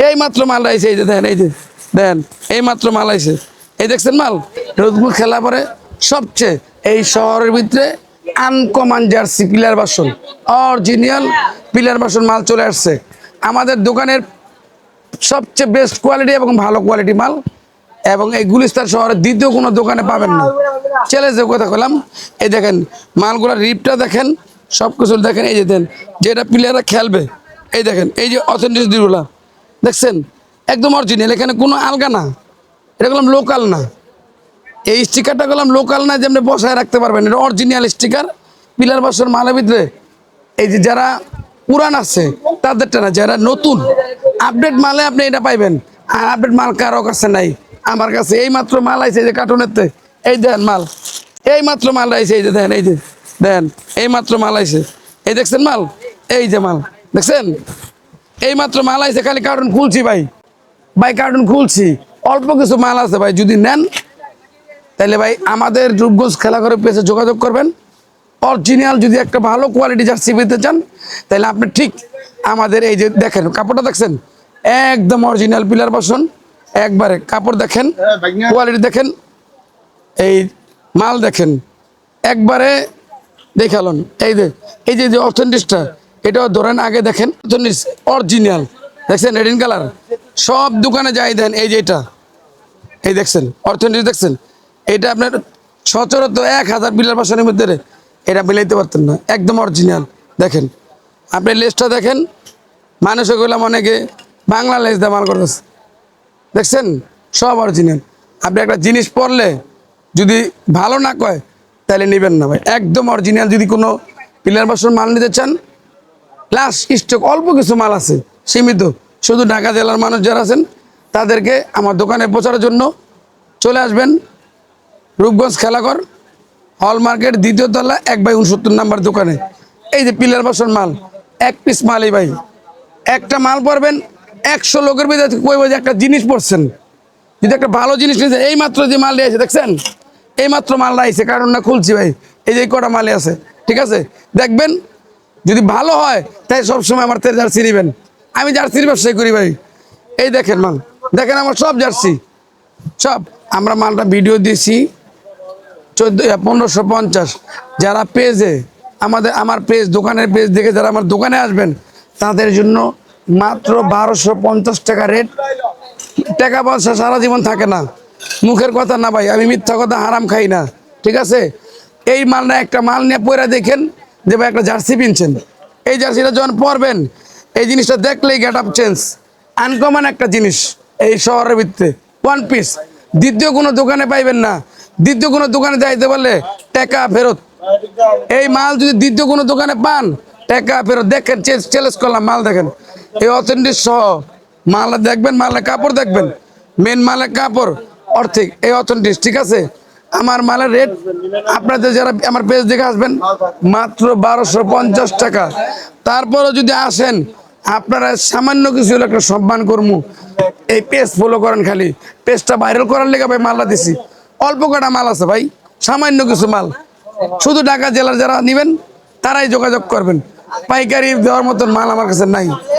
এই মাত্র মাল আইছে, এই যে দেন, এই যে দেন, এই মাত্র মাল আইছে, এই দেখছেন মাল রোদগুলো খেলা পরে সবচেয়ে এই শহরের ভিতরে আনকমন জার্সি পিলার বাসন, অরিজিনাল পিলার বাসন মাল চলে আসছে আমাদের দোকানের। সবচেয়ে বেস্ট কোয়ালিটি এবং ভালো কোয়ালিটি মাল, এবং এই গুলিস্তান শহরের দ্বিতীয় কোনো দোকানে পাবেন না। চ্যালেঞ্জের কথা বললাম। এই দেখেন মালগুলোর রিপটা দেখেন, সব কিছু দেখেন। এই যে দেন, যেটা প্লেয়াররা খেলবে, এই দেখেন, এই যে অথেন্টিসিটিগুলো দেখছেন, একদম অরিজিনাল, এখানে কোনো আলগা না। এটা করলাম লোকাল না, এই স্টিকারটা করলাম লোকাল না, যেমনি বসায় রাখতে পারবেন। এটা অরিজিনাল স্টিকার পিলার বাসন মালের ভিতরে। এই যে যারা পুরান আছে তাদেরটা না, যারা নতুন আপডেট মালে আপনি এটা পাইবেন। আর আপডেট মাল কারো কাছে নাই, আমার কাছে এই মাত্র মাল আইছে যে কার্টুনেতে। এই দেন মাল, এই মাত্র মাল আইছে, এই যে দেন, এই যে দেন, এই মাত্র মাল আইছে, এই দেখছেন মাল, এই যে মাল দেখছেন, এই মাত্র মাল আইছে। খালি কার্টুন খুলছি ভাই, ভাই কার্টুন খুলছি, অল্প কিছু মাল আছে ভাই। যদি নেন তাহলে ভাই আমাদের রূপগঞ্জ খেলাঘরের পেজে যোগাযোগ করবেন। অরিজিনাল যদি একটা ভালো কোয়ালিটি জার্সি পেতে চান তাহলে আপনি ঠিক আমাদের এই যে দেখেন কাপড়টা দেখছেন, একদম অরিজিনাল পিলার বাসন, একবারে কাপড় দেখেন, কোয়ালিটি দেখেন, এই মাল দেখেন, একবারে দেখালন। এই যে এই যে অথেন্টিসটা, এটাও ধরেন আগে দেখেন, অথেন্টিস অরিজিনাল দেখছেন, রেডিন কালার। সব দোকানে যাই দেন, এই যে এটা, এই দেখছেন অথেন্টিস দেখছেন। এটা আপনার সচরাচর 1000 পিলার বাসনের মধ্যে এটা মিলাইতে পারতেন না, একদম অরিজিনাল। দেখেন আপনি লেসটা দেখেন, মানুষে গেলাম অনেকে বাংলা লেস দিয়ে মাল করতেছে, দেখছেন সব অরিজিনাল। আপনি একটা জিনিস পরলে যদি ভালো না কয় তাহলে নেবেন না ভাই, একদম অরিজিনাল। যদি কোনো পিলার বাসন মাল নিতে চান, লাস্ট স্টক অল্প কিছু মাল আছে, সীমিত। শুধু ঢাকা জেলার মানুষ যারা আছেন তাদেরকে আমার দোকানে পৌঁছানোর জন্য চলে আসবেন রূপগঞ্জ খেলাঘর হলমার্কেট 2য় তলা 1/69 নাম্বার দোকানে। এই যে পিলার বাসন মাল, এক পিস মালই ভাই, একটা মাল পরবেন 100 লোকের ভিতরে কইব যে একটা জিনিস পরছেন। যদি একটা ভালো জিনিস নিয়েছে, এই মাত্র যে মাল নিয়েছে দেখছেন, এই মাত্র মাল আইছে, কারণ না খুলছি ভাই, এই যে কটা মালে আছে, ঠিক আছে দেখবেন। যদি ভালো হয় তাই সবসময় আমার থেকে জার্সি নেবেন, আমি জার্সির ব্যবসায় করি ভাই। এই দেখেন মাল, দেখেন আমার সব জার্সি, সব আমরা মালটা ভিডিও দিয়েছি 1550। যারা পেজে আমার পেজ, দোকানের পেজ দেখে যারা আমার দোকানে আসবেন তাদের জন্য মাত্র 1250 টাকা রেট। টাকা পয়সা সারা জীবন থাকে না, মুখের কথা না ভাই, আমি মিথ্যা কথা হারাম খাই না, ঠিক আছে। এই মালটা একটা মাল নিয়ে পরে দেখেন যে ভাই একটা জার্সি কিনছেন, এই জার্সিটা যখন পরবেন এই জিনিসটা দেখলেই গেট আপ চেঞ্জ, আনকমন একটা জিনিস এই শহরের ভিতরে, ওয়ান পিস। দ্বিতীয় কোনো দোকানে পাইবেন না, দ্বিতীয় কোনো দোকানে যাইতে পারলে টাকা ফেরত। এই মাল যদি দ্বিতীয় কোনো দোকানে পান টাকা ফেরত। দেখেন চ্যালেঞ্জ করলাম, মাল দেখেন, এই অথেন্টিক সহ মাল দেখবেন, মালের কাপড় দেখবেন, মেন মালের কাপড় অর্থিক, এই অথেন্টিক, ঠিক আছে। আমার মালের রেট আপনাদের যারা আমার পেজ দেখে আসবেন মাত্র 1250 টাকা। তারপরও যদি আসেন আপনারা সামান্য কিছু হলে একটা সম্মান করবো। এই পেজ ফলো করেন, খালি পেজটা ভাইরাল করার লেগে ভাই মালটা দিছি। অল্প কটা মাল আছে ভাই, সামান্য কিছু মাল, শুধু ঢাকা জেলার যারা নেবেন তারাই যোগাযোগ করবেন, পাইকারি দেওয়ার মতন মাল আমার কাছে নাই।